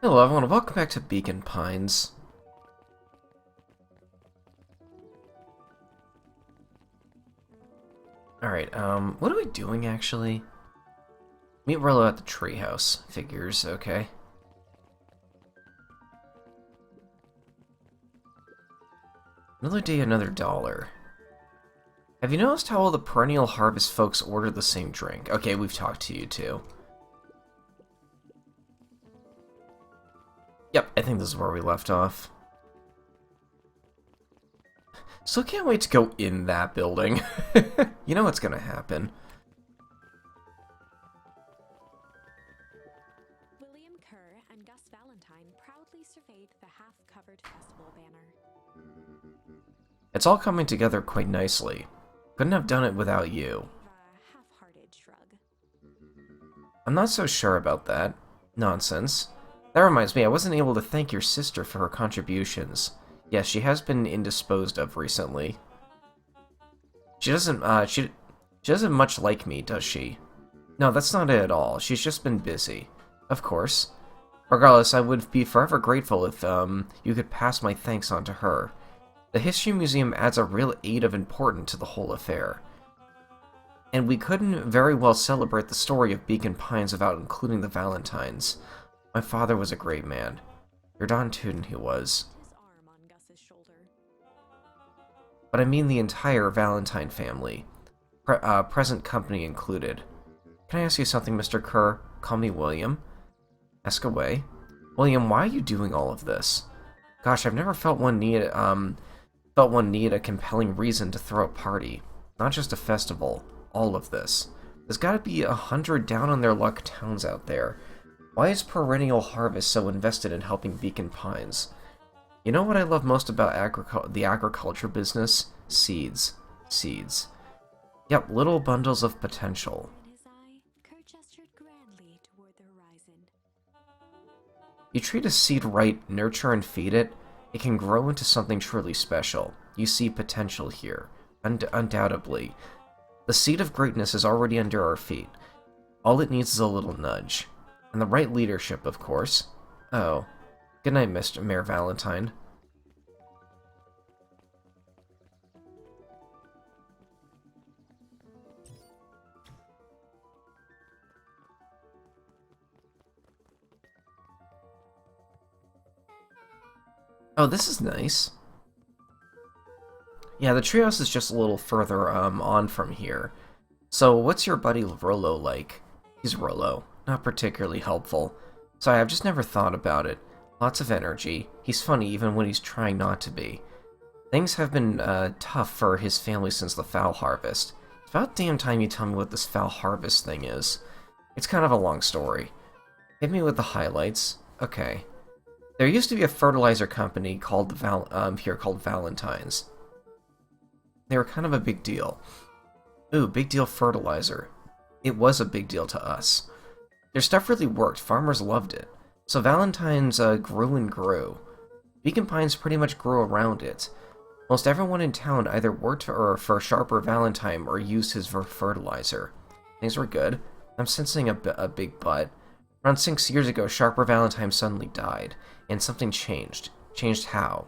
Hello everyone, welcome back to Beacon Pines. Alright, what are we doing actually? Meet Rollo at the treehouse. Figures, okay. Another day, another dollar. Have you noticed how all the Perennial Harvest folks order the same drink? Okay, we've talked to you too. Yep, I think this is where we left off. Still can't wait to go in that building. You know what's gonna happen. William Kerr and Gus Valentine proudly surveyed the half-covered festival banner. It's all coming together quite nicely. Couldn't have done it without you. A half-hearted shrug. I'm not so sure about that. Nonsense. That reminds me, I wasn't able to thank your sister for her contributions. Yes, she has been indisposed of recently. She doesn't much like me, does she? No, that's not it at all. She's just been busy. Of course. Regardless, I would be forever grateful if, you could pass my thanks on to her. The History Museum adds a real aid of importance to the whole affair. And we couldn't very well celebrate the story of Beacon Pines without including the Valentines. My father was a great man. Your Don Tuden he was. His arm on Gus's shoulder. But I mean the entire Valentine family. Present company included. Can I ask you something, Mr. Kerr? Call me William. Ask away. William, why are you doing all of this? Gosh, I've never felt one need a compelling reason to throw a party. Not just a festival. All of this. There's gotta be 100 down on their luck towns out there. Why is Perennial Harvest so invested in helping Beacon Pines? You know what I love most about the agriculture business? Seeds. Seeds. Yep, little bundles of potential. In his eye, Kerr gestured grandly toward the horizon. You treat a seed right, nurture and feed it, it can grow into something truly special. You see potential here. Undoubtedly. The seed of greatness is already under our feet. All it needs is a little nudge. And the right leadership, of course. Oh. Good night, Mr. Mayor Valentine. Oh, this is nice. Yeah, the treehouse is just a little further on from here. So, what's your buddy Rollo like? He's Rollo. Not particularly helpful. Sorry, I've just never thought about it. Lots of energy. He's funny even when he's trying not to be. Things have been tough for his family since the fowl harvest. It's about damn time you tell me what this fowl harvest thing is. It's kind of a long story. Hit me with the highlights. Okay. There used to be a fertilizer company called called Valentine's. They were kind of a big deal. Ooh, big deal fertilizer. It was a big deal to us. Their stuff really worked, farmers loved it. So Valentine's grew and grew. Beacon Pines pretty much grew around it. Most everyone in town either worked for Sharper Valentine or used his fertilizer. Things were good. I'm sensing a big but. Around 6 years ago, Sharper Valentine suddenly died, and something changed. Changed how?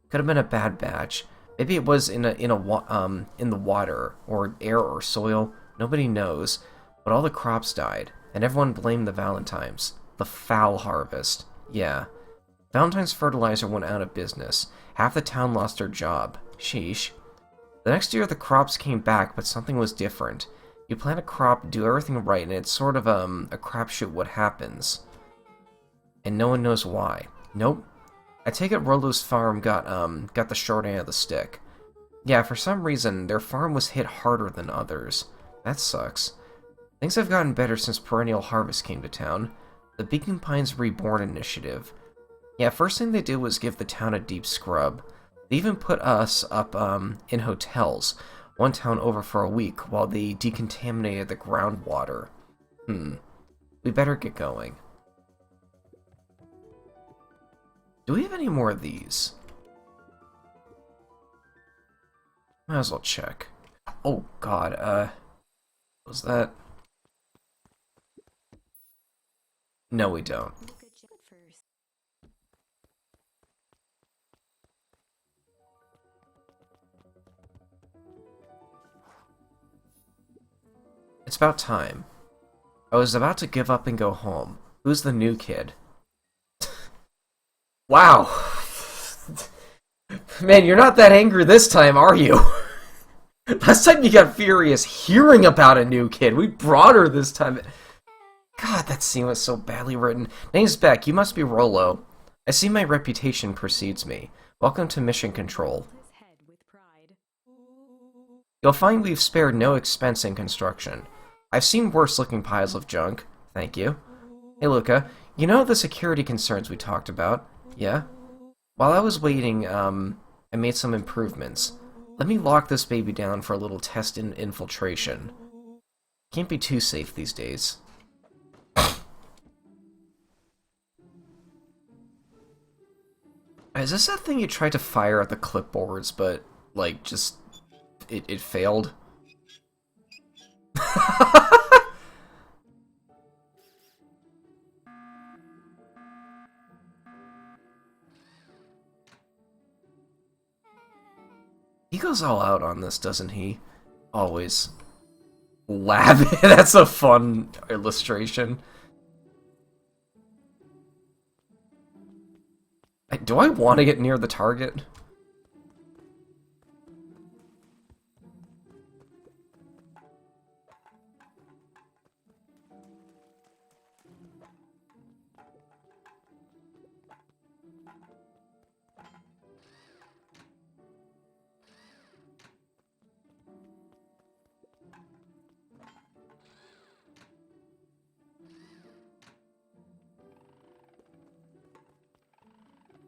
Could have been a bad batch. Maybe it was in the water or air or soil. Nobody knows. But all the crops died, and everyone blamed the Valentines. The foul harvest. Yeah. Valentine's fertilizer went out of business. Half the town lost their job. Sheesh. The next year the crops came back, but something was different. You plant a crop, do everything right, and it's sort of a crapshoot what happens. And no one knows why. Nope. I take it Rollo's farm got the short end of the stick. Yeah, for some reason, their farm was hit harder than others. That sucks. Things have gotten better since Perennial Harvest came to town. The Beacon Pines Reborn initiative. Yeah, first thing they did was give the town a deep scrub. They even put us up in hotels, one town over for a week, while they decontaminated the groundwater. We better get going. Do we have any more of these? Might as well check. Oh god, was that? No, we don't. Look at first. It's about time. I was about to give up and go home. Who's the new kid? Wow. Man, you're not that angry this time, are you? Last time you got furious hearing about a new kid. We brought her this time. God, that scene was so badly written. Name's Beck. You must be Rollo. I see my reputation precedes me. Welcome to Mission Control. His head with pride. You'll find we've spared no expense in construction. I've seen worse-looking piles of junk. Thank you. Hey, Luca. You know the security concerns we talked about? Yeah? While I was waiting, I made some improvements. Let me lock this baby down for a little test in infiltration. Can't be too safe these days. Is this that thing you tried to fire at the clipboards, but, like, just... It failed? He goes all out on this, doesn't he? Always. Lavish. That's a fun illustration. Do I want to get near the target?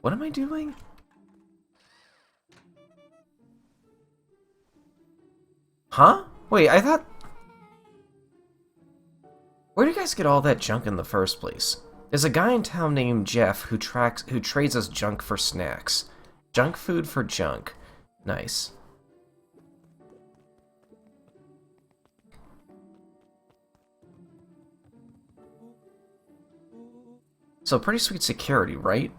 What am I doing? Huh? Wait, I thought... Where do you guys get all that junk in the first place? There's a guy in town named Jeff who trades us junk for snacks. Junk food for junk. Nice. So pretty sweet security, right?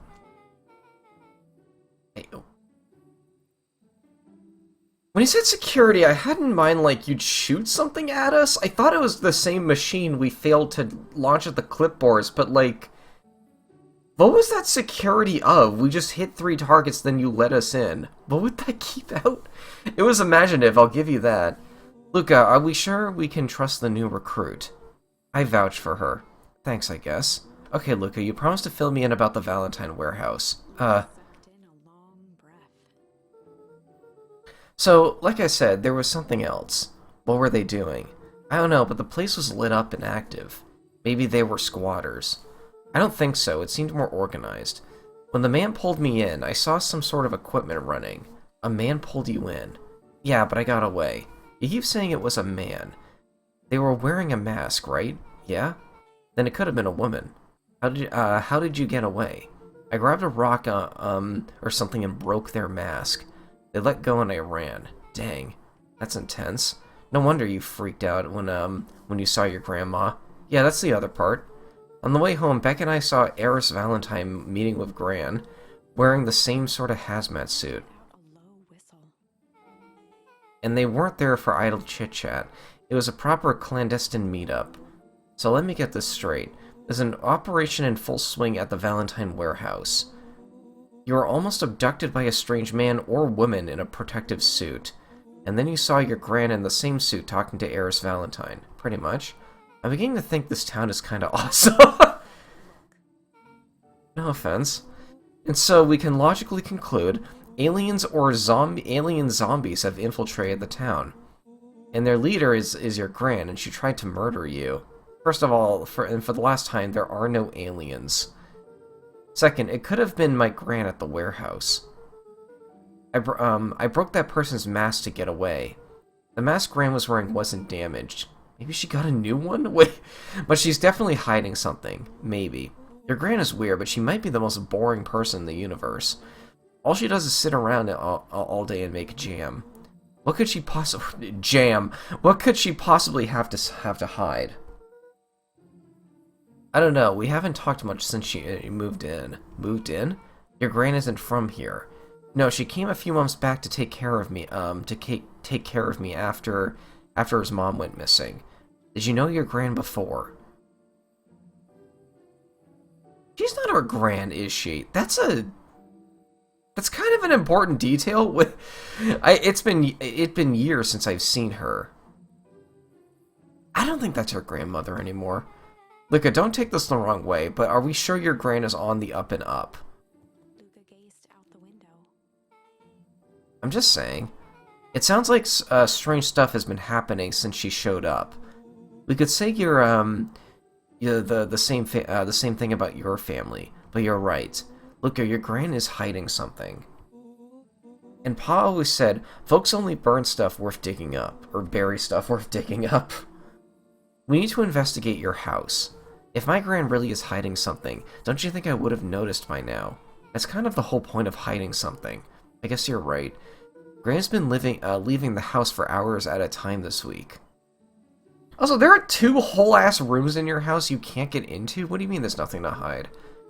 When he said security, I had in mind, like, you'd shoot something at us? I thought it was the same machine we failed to launch at the clipboards, but, like... What was that security of? We just hit 3 targets, then you let us in. What would that keep out? It was imaginative, I'll give you that. Luca, are we sure we can trust the new recruit? I vouch for her. Thanks, I guess. Okay, Luca, you promised to fill me in about the Valentine warehouse. Sucked in a long breath. So, like I said, there was something else. What were they doing? I don't know, but the place was lit up and active. Maybe they were squatters. I don't think so, it seemed more organized. When the man pulled me in, I saw some sort of equipment running. A man pulled you in. Yeah, but I got away. You keep saying it was a man. They were wearing a mask, right? Yeah? Then it could have been a woman. How did you get away? I grabbed a rock, or something and broke their mask. They let go and I ran. Dang, that's intense. No wonder you freaked out when you saw your grandma. Yeah, that's the other part. On the way home, Beck and I saw Eris Valentine meeting with Gran, wearing the same sort of hazmat suit. A low whistle. And they weren't there for idle chit-chat. It was a proper clandestine meetup. So let me get this straight. There's an operation in full swing at the Valentine warehouse. You were almost abducted by a strange man or woman in a protective suit. And then you saw your Gran in the same suit talking to Eris Valentine. Pretty much. I'm beginning to think this town is kinda awesome. No offense. And so we can logically conclude aliens or alien zombies have infiltrated the town. And their leader is your Gran, and she tried to murder you. First of all, for the last time, there are no aliens. Second, it could have been my Gran at the warehouse. I broke that person's mask to get away. The mask Gran was wearing wasn't damaged. Maybe she got a new one? Wait, but she's definitely hiding something. Maybe. Your Gran is weird, but she might be the most boring person in the universe. All she does is sit around all day and make jam. What could she possibly... Jam! What could she possibly have to hide? I don't know, we haven't talked much since she moved in. Moved in? Your Gran isn't from here. No, she came a few months back to take care of me, take care of me after his mom went missing. Did you know your gran before? She's not our gran, is she? That's kind of an important detail. It's been years since I've seen her. I don't think that's her grandmother anymore. Luca, don't take this the wrong way, but are we sure your gran is on the up and up? Luca gazed out the window. I'm just saying. It sounds like strange stuff has been happening since she showed up. We could say you're the same thing about your family, but you're right. Luca, your gran is hiding something. And Pa always said, folks only burn stuff worth digging up, or bury stuff worth digging up. We need to investigate your house. If my gran really is hiding something, don't you think I would have noticed by now? That's kind of the whole point of hiding something. I guess you're right. Gran's been leaving the house for hours at a time this week. Also, there are 2 whole-ass rooms in your house you can't get into? What do you mean there's nothing to hide?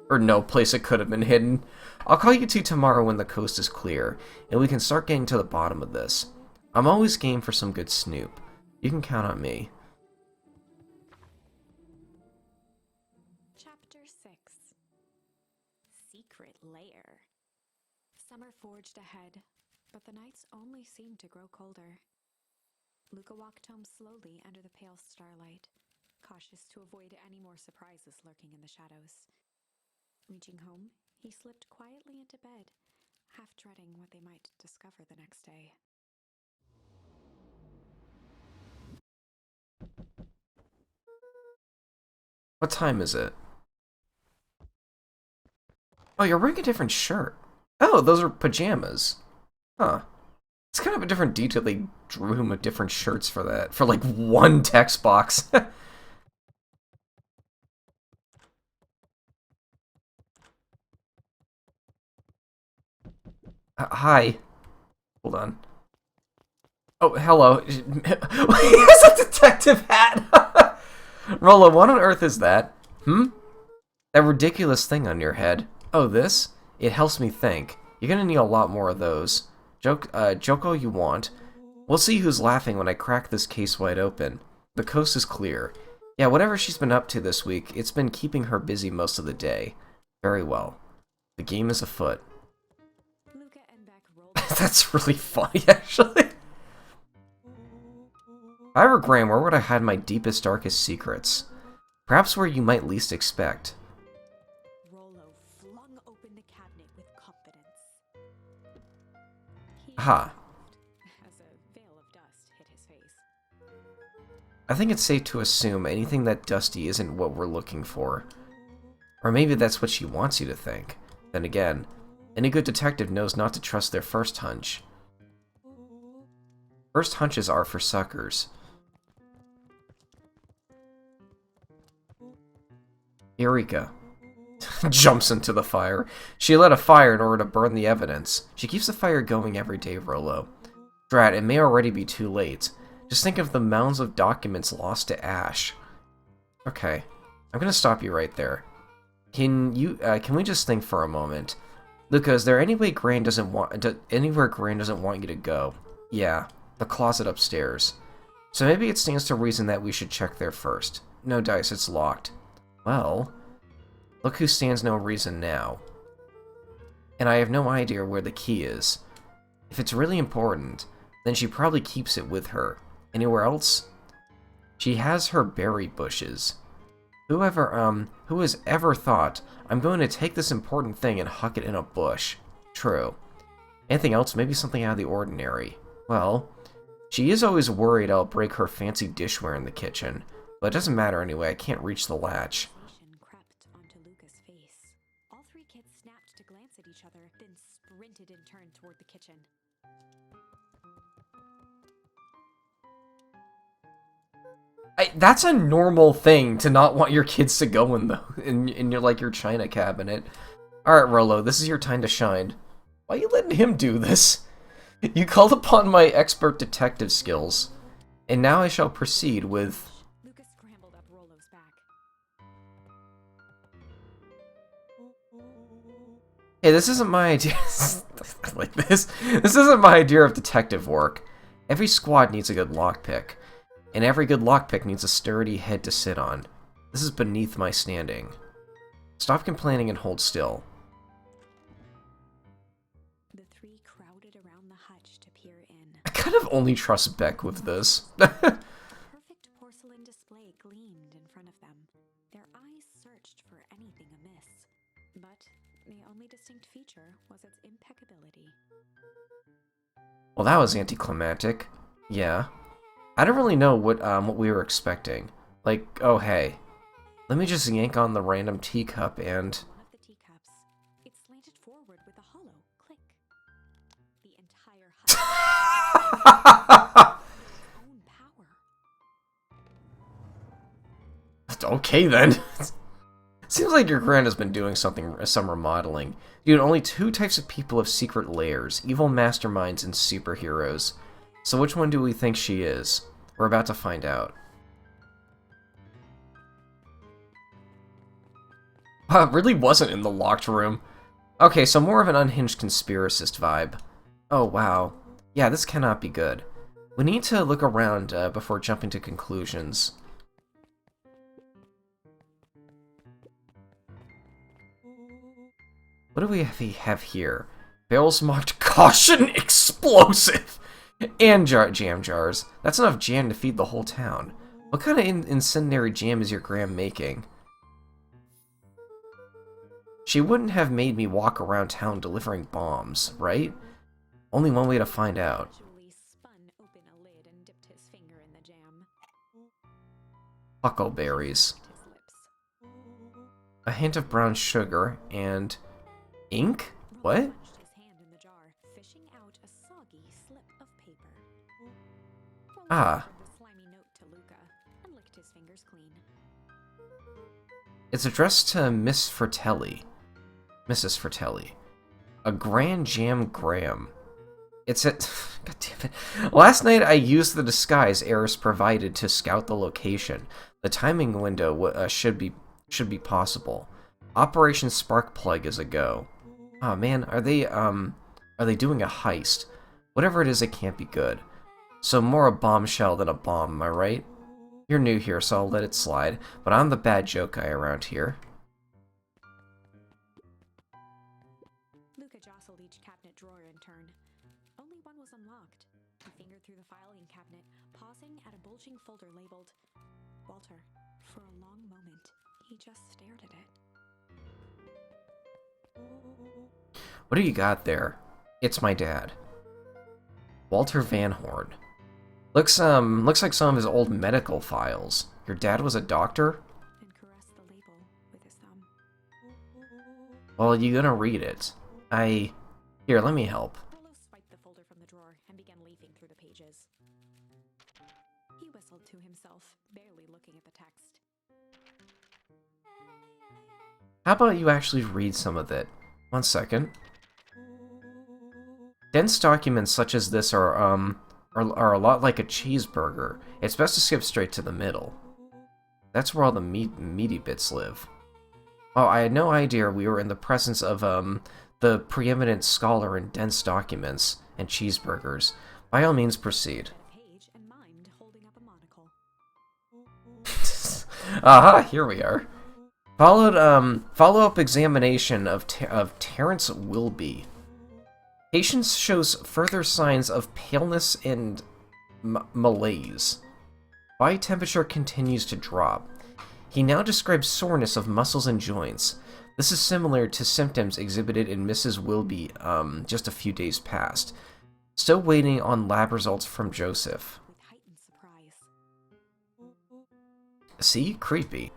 Or no place it could have been hidden? I'll call you 2 tomorrow when the coast is clear, and we can start getting to the bottom of this. I'm always game for some good snoop. You can count on me. Chapter 6. Secret Lair. Summer forged ahead, but the nights only seemed to grow colder. Luca walked home slowly under the pale starlight, cautious to avoid any more surprises lurking in the shadows. Reaching home, he slipped quietly into bed, half dreading what they might discover the next day. What time is it? Oh, you're wearing a different shirt. Oh, those are pajamas. Huh. It's kind of a different detail. They drew him with different shirts for that. For like 1 text box. Hi. Hold on. Oh, hello. He has a detective hat! Rollo, what on earth is that? That ridiculous thing on your head. Oh, this? It helps me think. You're gonna need a lot more of those. Joke all you want. We'll see who's laughing when I crack this case wide open. The coast is clear. Yeah, whatever she's been up to this week, it's been keeping her busy most of the day. Very well. The game is afoot. Luca and Beck rolled. That's really funny, actually. If I were Graham, where would I hide my deepest, darkest secrets? Perhaps where you might least expect. Rollo flung open the cabinet with confidence. He Aha. laughed as a veil of dust hit his face. I think it's safe to assume anything that dusty isn't what we're looking for. Or maybe that's what she wants you to think. Then again, any good detective knows not to trust their first hunch. First hunches are for suckers. Eureka. Jumps into the fire. She lit a fire in order to burn the evidence. She keeps the fire going every day, Rollo. Drat, it may already be too late. Just think of the mounds of documents lost to ash. Okay, I'm gonna stop you right there. Can we just think for a moment? Luca, is there any way anywhere Gran doesn't want you to go? Yeah, the closet upstairs. So maybe it stands to reason that we should check there first. No dice, it's locked. Well, look who stands no reason now. And I have no idea where the key is. If it's really important, then she probably keeps it with her. Anywhere else? She has her berry bushes. Who has ever thought, I'm going to take this important thing and huck it in a bush? True. Anything else? Maybe something out of the ordinary. Well, she is always worried I'll break her fancy dishware in the kitchen. But it doesn't matter anyway, I can't reach the latch. Suspicion crept onto Luca's face. All 3 kids snapped to glance at each other, then sprinted in turn toward the kitchen. That's a normal thing to not want your kids to go in your china cabinet. Alright, Rollo, this is your time to shine. Why are you letting him do this? You called upon my expert detective skills, and now I shall proceed with... Luca scrambled up Rollo's back. Hey, this isn't my idea. Like this. This isn't my idea of detective work. Every squad needs a good lockpick. And every good lockpick needs a sturdy head to sit on. This is beneath my standing. Stop complaining and hold still. The three crowded around the hutch to peer in. I kind of only trust Beck with this. A perfect porcelain display gleamed in front of them. Their eyes searched for anything amiss, but the only distinct feature was its impeccability. Well, that was anticlimactic. Yeah. I don't really know what we were expecting. Like, oh hey, let me just yank on the random teacup and... One of the teacups, it slanted forward with a hollow click. The entire hutch its own power. Okay then. Seems like your grand has been doing some remodeling. Dude, only two types of people have secret lairs, evil masterminds and superheroes. So which one do we think she is? We're about to find out. Wow, it really wasn't in the locked room. Okay, so more of an unhinged conspiracist vibe. Oh wow. Yeah, this cannot be good. We need to look around before jumping to conclusions. What do we have here? Barrels marked caution explosive! And jam jars. That's enough jam to feed the whole town. What kind of incendiary jam is your gram making? She wouldn't have made me walk around town delivering bombs, right? Only one way to find out. Casually spun open a lid and dipped his finger in the jam. Huckleberries. His lips. A hint of brown sugar and... ink? What? Plunged his hand in the jar, fishing out a soggy slip of paper. Walter Ah. handed the slimy note to Luca and licked his fingers clean. It's addressed to Miss Fratelli. Mrs. Fratelli. A Grand Jam Graham. It's at... God damn it. Last night I used the disguise Eris provided to scout the location. The timing window should be possible. Operation Sparkplug is a go. Oh man, are they doing a heist? Whatever it is, it can't be good. So more a bombshell than a bomb, am I right? You're new here, so I'll let it slide, but I'm the bad joke guy around here. Luca jostled each cabinet drawer in turn. Only one was unlocked. He fingered through the filing cabinet, pausing at a bulging folder labeled Walter. For a long moment, he just stared at it. What do you got there? It's my dad. Walter Van Horn. Looks like some of his old medical files. Your dad was a doctor? And caressed the label with his thumb. Well, you gonna read it. Here, let me help. Rollo swiped the folder from the drawer and began leafing through the pages. He whistled to himself, barely looking at the text. How about you actually read some of it? 1 second. Dense documents such as this are a lot like a cheeseburger. It's best to skip straight to the middle. That's where all the meaty bits live. Oh, I had no idea we were in the presence of, the preeminent scholar in dense documents and cheeseburgers. By all means, proceed. A page and mimed holding up a monocle. Aha, here we are. Follow-up examination of Terrence Wilby. Patient shows further signs of paleness and malaise. Body temperature continues to drop. He now describes soreness of muscles and joints. This is similar to symptoms exhibited in Mrs. Wilby just a few days past. Still waiting on lab results from Joseph. With heightened surprise. See? Creepy.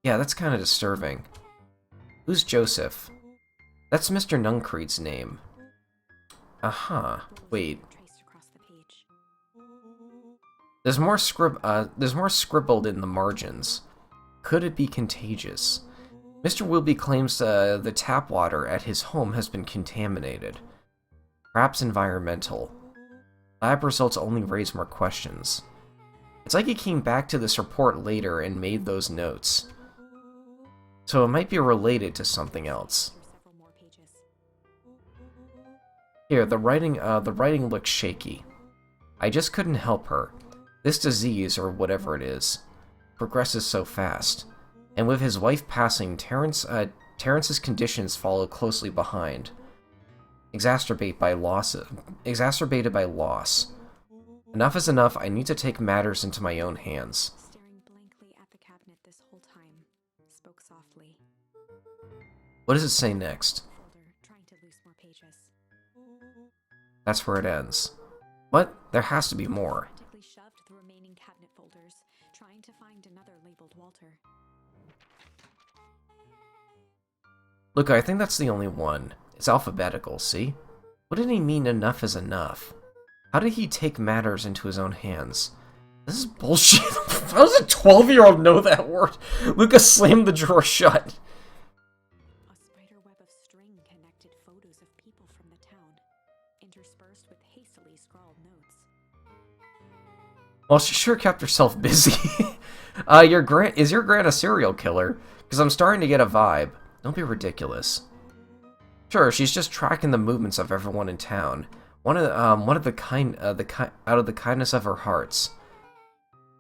Yeah, that's kind of disturbing. Who's Joseph? That's Mr. Nuncreed's name. Uh-huh. Rollo's Wait. finger traced across the page. There's more scribbled in the margins. Could it be contagious? Mr. Wilby claims the tap water at his home has been contaminated. Perhaps environmental. Lab results only raise more questions. It's like he came back to this report later and made those notes. So it might be related to something else. Through several more pages. Here, the writing looks shaky. I just couldn't help her. This disease, or whatever it is, progresses so fast, and with his wife passing, Terrence's conditions follow closely behind, exacerbated by loss. Enough is enough. I need to take matters into my own hands. Staring blankly at the cabinet this whole time, spoke softly. What does it say next? Folder, trying to loose more pages. That's where it ends. What? There has to be more. Frantically shoved the remaining cabinet folders, trying to find another labeled Walter. Look, I think that's the only one. It's alphabetical, see? What did he mean enough is enough? How did he take matters into his own hands? This is bullshit. How does a 12-year-old know that word? Lucas slammed the drawer shut. A spider web of string connected photos of people from the town, interspersed with hastily scrawled notes. Well, she sure kept herself busy. Is your Grant a serial killer? Because I'm starting to get a vibe. Don't be ridiculous. Sure, she's just tracking the movements of everyone in town. Out of the kindness of her hearts.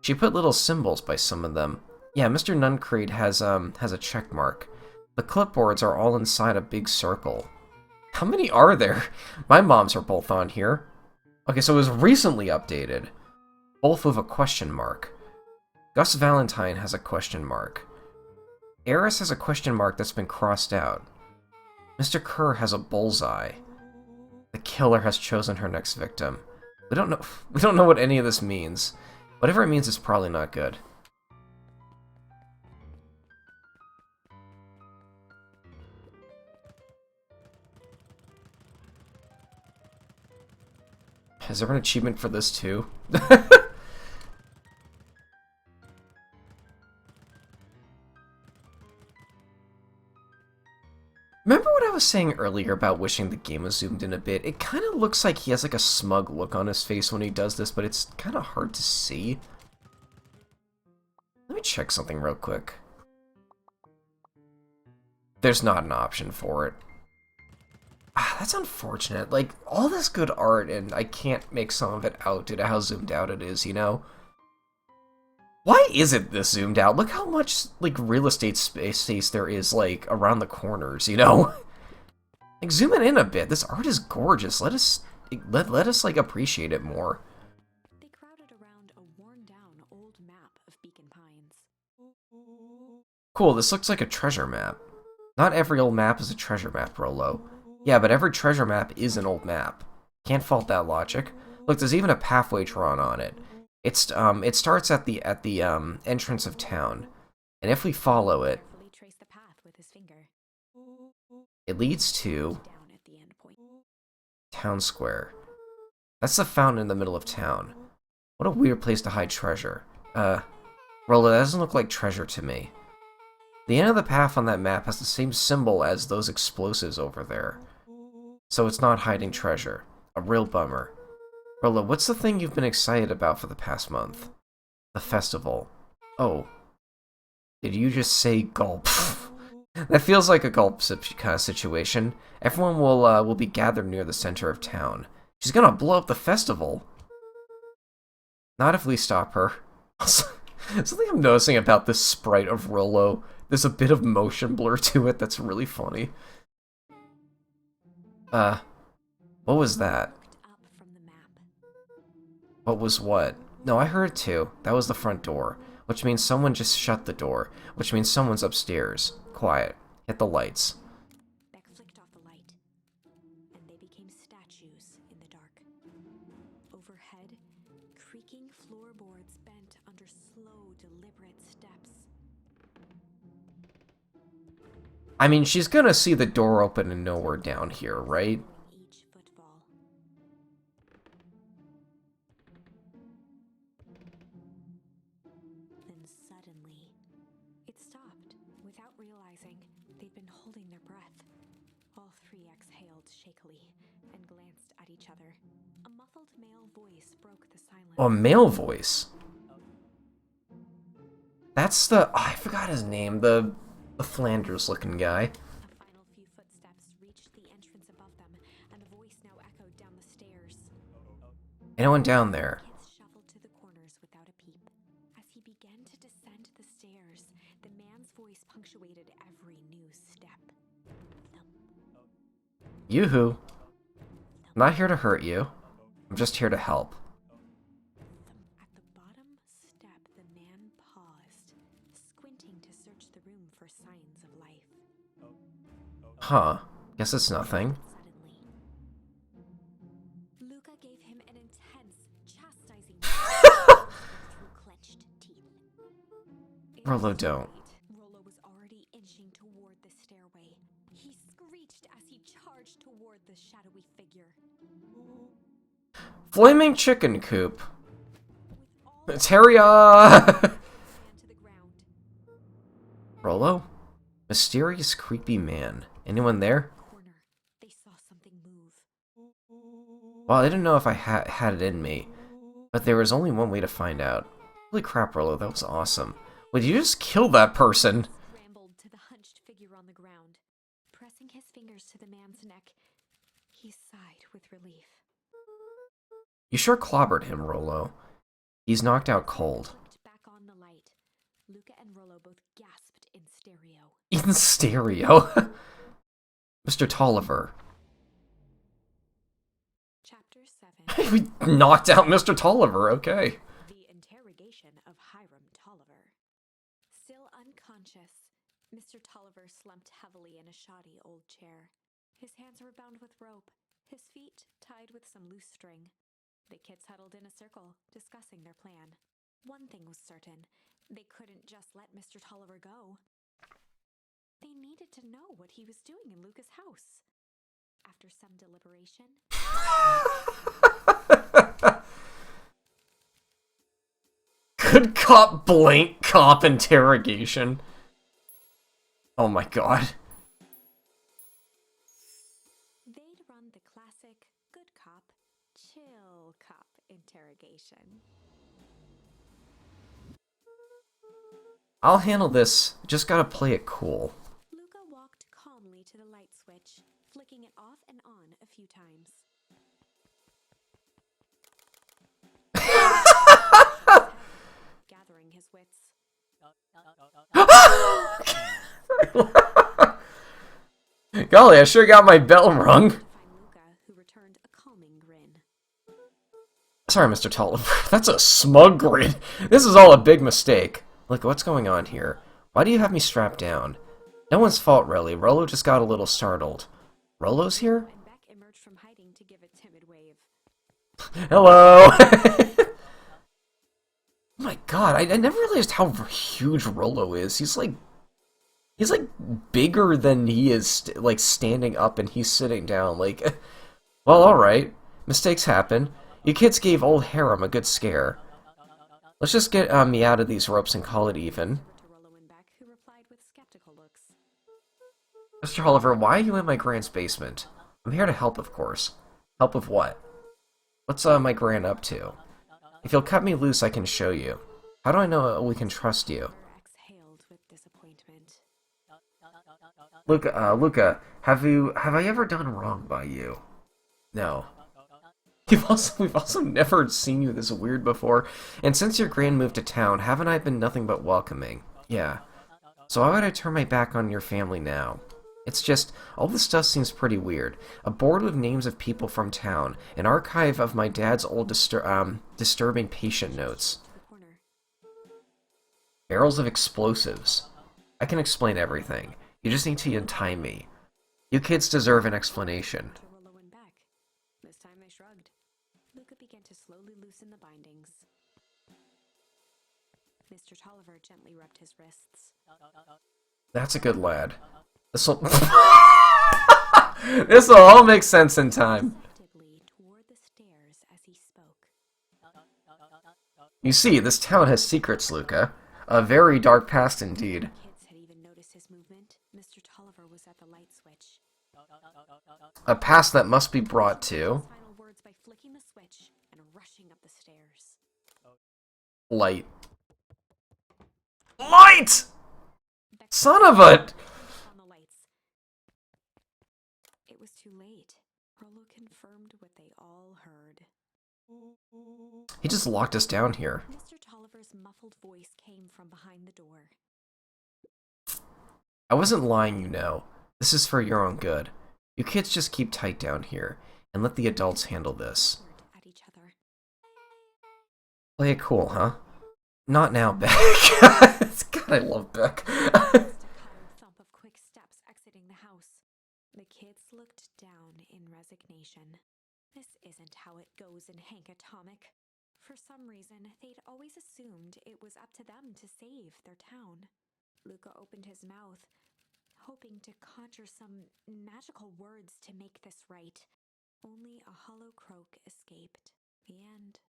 She put little symbols by some of them. Yeah, Mr. Nuncreed has a check mark. The clipboards are all inside a big circle. How many are there? My moms are both on here. Okay, so it was recently updated. Both with a question mark. Gus Valentine has a question mark. Eris has a question mark that's been crossed out. Mr. Kerr has a bullseye. The killer has chosen her next victim. We don't know what any of this means. Whatever it means, it's probably not good. Is there an achievement for this too? Remember what I was saying earlier about wishing the game was zoomed in a bit? It kind of looks like he has like a smug look on his face when he does this, but it's kind of hard to see. Let me check something real quick. There's not an option for it. Ah, that's unfortunate. Like, all this good art, and I can't make some of it out due to how zoomed out it is, you know? Why is it this zoomed out? Look how much, like, real estate space there is, like, around the corners, you know? Like, zoom it in a bit. This art is gorgeous. Let us, like, appreciate it more. They crowded around a worn-down old map of Beacon Pines. Cool, this looks like a treasure map. Not every old map is a treasure map, Rolo. Yeah, but every treasure map is an old map. Can't fault that logic. Look, there's even a pathway drawn on it. It starts at the entrance of town, and if we follow it, Carefully traced the path with his finger. it leads to Down at the end point. Town Square. That's the fountain in the middle of town. What a weird place to hide treasure. Rolla, that doesn't look like treasure to me. The end of the path on that map has the same symbol as those explosives over there. So it's not hiding treasure. A real bummer. Rolla, what's the thing you've been excited about for the past month? The festival. Oh. Did you just say gulp? That feels like a gulp kind of situation. Everyone will be gathered near the center of town. She's gonna blow up the festival. Not if we stop her. Something I'm noticing about this sprite of Rolo, there's a bit of motion blur to it that's really funny. What was that? Up from the map. What was what? No, I heard it too. That was the front door. Which means someone just shut the door. Which means someone's upstairs. Quiet. Hit the lights. Beck flicked off the light, and they became statues in the dark. Overhead, creaking floorboards bent under slow, deliberate steps. I mean, she's gonna see the door open and know we're down here, right? Each footfall. Then suddenly, it stopped. Without realizing, they'd been holding their breath. All three exhaled shakily and glanced at each other. A muffled male voice broke the silence. Oh, a male voice. That's the... Oh, I forgot his name. The Flanders-looking guy. A final few footsteps reached the entrance above them, and the voice now echoed down the stairs. Anyone down there? Kids shuffled to the corners with Yoo-hoo. I'm not here to hurt you. I'm just here to help. At the bottom step, the man paused, squinting to search the room for signs of life. Huh. Guess it's nothing. Suddenly, Luca gave him an intense, chastising through clenched teeth. It Rollo, was too don't. late. Rollo was already inching toward the stairway. He screeched as he charged toward the shadowy figure. Flaming chicken coop. With all Terria! ran to the ground. Rollo? Mysterious creepy man. Anyone there? Corner, they saw something move. Well, I didn't know if I had it in me, but there was only one way to find out. Holy crap, Rollo, that was awesome. Would you just kill that person? Scrambled to the hunched figure on the ground. Pressing his fingers to the man's neck, he sighed with relief. You sure clobbered him, Rollo. He's knocked out cold. Flicked back on the light. Luca and Rollo both gasped in stereo. In stereo? Mr. Tolliver. Chapter 7. We knocked out Mr. Tolliver, okay. The interrogation of Hiram Tolliver. Still unconscious, Mr. Tolliver slumped heavily in a shoddy old chair. His hands were bound with rope, his feet tied with some loose string. The kids huddled in a circle, discussing their plan. One thing was certain, they couldn't just let Mr. Tolliver go. They needed to know what he was doing in Luca's house. After some deliberation, Good cop, blank cop interrogation. Oh my god. they'd run the classic good cop, chill cop interrogation. I'll handle this. Just gotta play it cool. Luca walked calmly to the light switch, flicking it off and on a few times. Gathering his wits. Golly, I sure got my bell rung. To find Luca, who returned a calming grin. Sorry, Mr. Tolliver. That's a smug grin. This is all a big mistake. Look, what's going on here? Why do you have me strapped down? No one's fault, really. Rollo just got a little startled. Rollo's here? And Beck emerged from hiding to give a timid wave. Hello! Oh my god, I never realized how huge Rollo is. He's like bigger than he is, like, standing up and he's sitting down. Like, well, alright. Mistakes happen. You kids gave old Harem a good scare. Let's just get me out of these ropes and call it even. To Rollo and Beck, who replied with skeptical looks. Mr. Oliver, why are you in my Grand's basement? I'm here to help, of course. Help with what? What's my Grand up to? If you'll cut me loose, I can show you. How do I know we can trust you? Her exhaled with disappointment. Luca, have I ever done wrong by you? No. We've also never seen you this weird before, and since your Grand moved to town, haven't I been nothing but welcoming? Yeah. So why would I turn my back on your family now? It's just, all this stuff seems pretty weird. A board with names of people from town, an archive of my dad's old disturbing patient notes, The corner. barrels of explosives. I can explain everything. You just need to untie me. You kids deserve an explanation. To Rollo and Beck. This time they shrugged. Luca began to slowly loosen the bindings. Mr. Tolliver gently rubbed his wrists. That's a good lad. This'll this'll all make sense in time. Perceptibly toward the stairs as he spoke. You see, this town has secrets, Luca. A very dark past indeed. Kids had even noticed his movement. Mr. Tolliver was at the light switch. A past that must be brought to His final words by flicking the switch and rushing up the stairs. light. Light! Beck Son of a... on the lights. It was too late. Rollo confirmed what they all heard. He just locked us down here. Mr. Tolliver's muffled voice came from behind the door. I wasn't lying, you know. This is for your own good. You kids just keep tight down here, and let the adults handle this. At each other. Play it cool, huh? Not now, Beck. God, I love Beck. Thump of quick steps exiting the house. The kids looked down in resignation. This isn't how it goes in Hank Atomic. For some reason, they'd always assumed it was up to them to save their town. Luca opened his mouth, hoping to conjure some magical words to make this right. Only a hollow croak escaped. The end.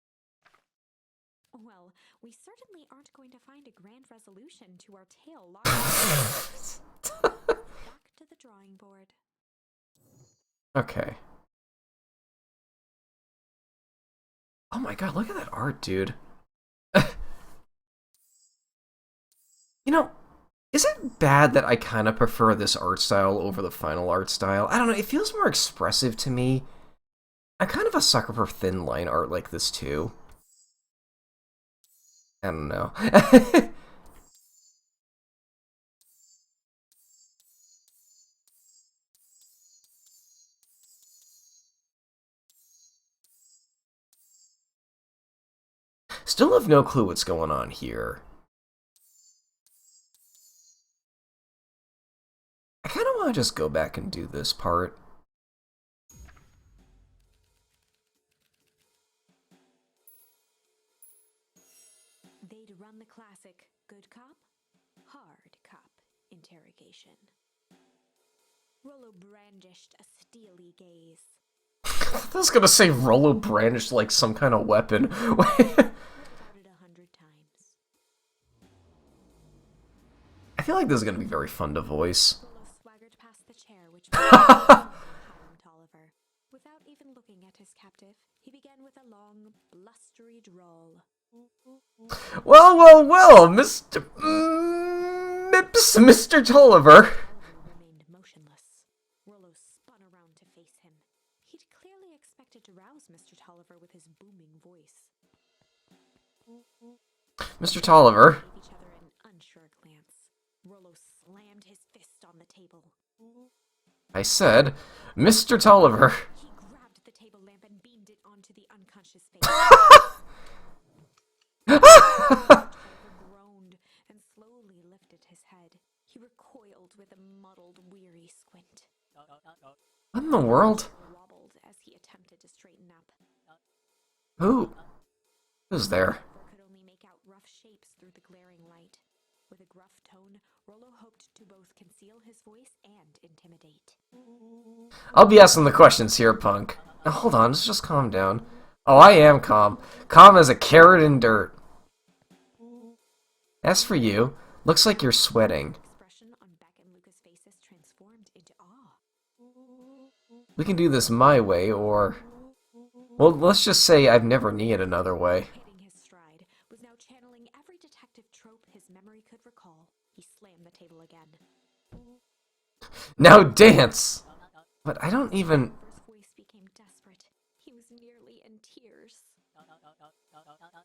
Well, we certainly aren't going to find a grand resolution to our tale. Back to the drawing board. Okay. Oh my god, look at that art, dude. You know, is it bad that I kind of prefer this art style over the final art style? I don't know, it feels more expressive to me. I'm kind of a sucker for thin line art like this, too. I don't know. Still have no clue what's going on here. I kind of want to just go back and do this part. They'd run the classic good cop, hard cop interrogation. Rollo brandished a steely gaze. I was gonna say Rollo brandished like some kind of weapon. About it 100 times. I feel like this is gonna be very fun to voice. Rollo swaggered past the chair, which was Tolliver. Without even looking at his captive, he began with a long, blustery drawl. Well, well, well, Mr. Mr. Tolliver. Remained motionless. Rollo spun around to face him. He'd clearly expected to rouse Mr. Tolliver with his booming voice. Mr. Tolliver. Gave each other an unsure glance. Rollo slammed his fist on the table. I said, Mr. Tolliver. He grabbed the table lamp and beamed it onto the unconscious face. Tolliver groaned and slowly lifted his head. He recoiled with a muddled, weary squint. What in the world? Wobbled as he attempted to straighten up. Who's there? Tolliver could only make out rough shapes through the glaring light. With a gruff tone, Rollo hoped to both conceal his voice and intimidate. I'll be asking the questions here, punk. Now, hold on, just calm down. Oh, I am calm. Calm as a carrot in dirt. As for you, looks like you're sweating. Expression on Beck and Luca's faces transformed into awe. We can do this my way, or... Well, let's just say I've never needed another way. Hitting his stride, was now channeling every detective trope his memory could recall. He slammed the table again. Now dance! But I don't even... His voice became desperate. He was nearly in tears.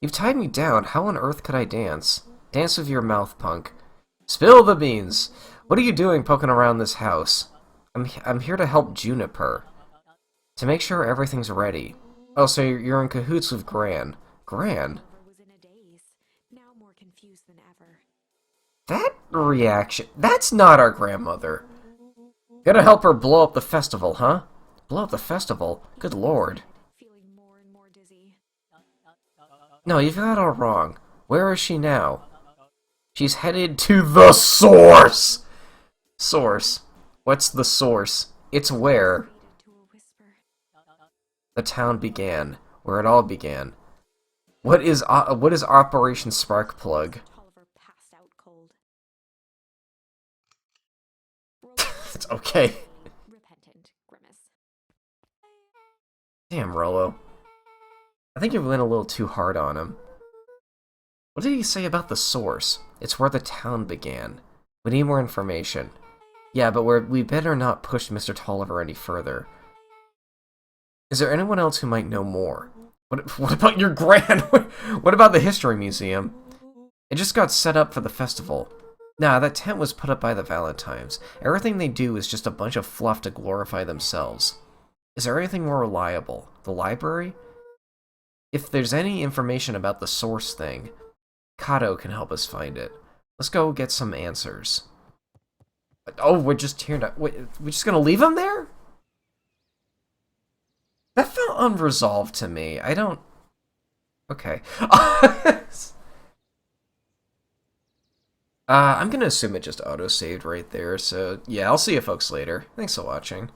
You've tied me down. How on earth could I dance? Dance with your mouth, punk. Spill the beans! What are you doing poking around this house? I'm here to help Juniper. To make sure everything's ready. Oh, so you're in cahoots with Gran. Gran? Tolliver was in a daze, now more confused than ever. That reaction... That's not our grandmother. Gonna help her blow up the festival, huh? Blow up the festival? Good lord. Feeling more and more dizzy. No, you've got it all wrong. Where is she now? She's headed to the source! Source. What's the source? It's where Faded to a whisper. the town began. Where it all began. What is Operation Sparkplug? Tolliver passed out cold. It's okay. Repentant grimace. Damn, Rollo. I think you went a little too hard on him. What did he say about the source? It's where the town began. We need more information. Yeah, but we better not push Mr. Tolliver any further. Is there anyone else who might know more? What about your gran? What about the History Museum? It just got set up for the festival. Nah, that tent was put up by the Valentines. Everything they do is just a bunch of fluff to glorify themselves. Is there anything more reliable? The library? If there's any information about the source thing, Kato can help us find it. Let's go get some answers. Oh, we're just here to... Wait, we're just gonna leave him there? That felt unresolved to me. I don't... Okay. I'm gonna assume it just auto-saved right there, so yeah, I'll see you folks later. Thanks for watching.